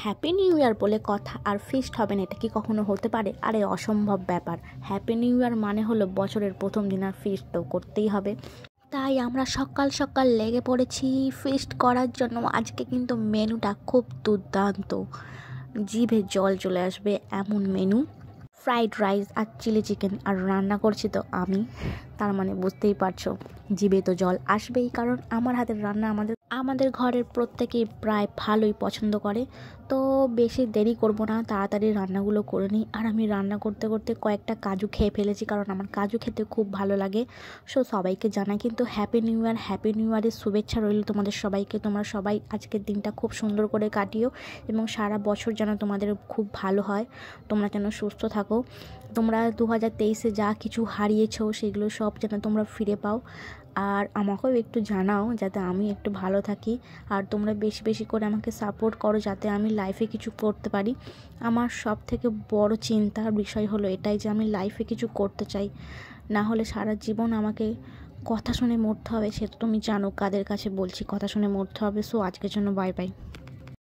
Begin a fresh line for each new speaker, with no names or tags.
Happy new year বলে কথা আর feast হবে না, এটা কি কখনো হতে পারে? আরে অসম্ভব ব্যাপার। হ্যাপি নিউ ইয়ার মানে হলো বছরের প্রথম দিন, আর ফিস্ট তো করতেই হবে। তাই আমরা সকাল সকাল লেগে পড়েছি ফিস্ট করার জন্য। আজকে কিন্তু মেনুটা খুব দুর্দান্ত, জিভে জল চলে আসবে এমন মেনু। ফ্রাইড রাইস আর চিলি চিকেন, আর রান্না করছি তো আমি, তার মানে বুঝতেই পারছো জিভে তো জল আসবেই, কারণ আমার হাতের রান্না আমাদের ঘরের প্রত্যেকেই প্রায় ভালোই পছন্দ করে। তো বেশি দেরি করব না, তাড়াতাড়ি রান্নাগুলো করে নিই। আর আমি রান্না করতে করতে কয়েকটা কাজু খেয়ে ফেলেছি, কারণ আমার কাজু খেতে খুব ভালো লাগে। সো সবাইকে জানাই কিন্তু happy new year, happy new ইয়ারের শুভেচ্ছা রইল তোমাদের সবাইকে। তোমরা সবাই আজকের দিনটা খুব সুন্দর করে কাটিও, এবং সারা বছর যেন তোমাদের খুব ভালো হয়, তোমরা যেন সুস্থ থাকো। তোমরা 2023-এ যা কিছু হারিয়েছো সেগুলো সব যেন তোমরা ফিরে পাও। আর আমাকেও একটু জানাও যাতে আমি একটু ভালো থাকি, আর তোমরা বেশি বেশি করে আমাকে সাপোর্ট করো যাতে আমি লাইফে কিছু করতে পারি। আমার সব থেকে বড় চিন্তার বিষয় হলো এটাই যে আমি লাইফে কিছু করতে চাই, না হলে সারা জীবন আমাকে কথা শুনে মরতে হবে। সে তো তুমি জানো কাদের কাছে বলছি, কথা শুনে মরতে হবে। সো আজকের জন্য বাই বাই।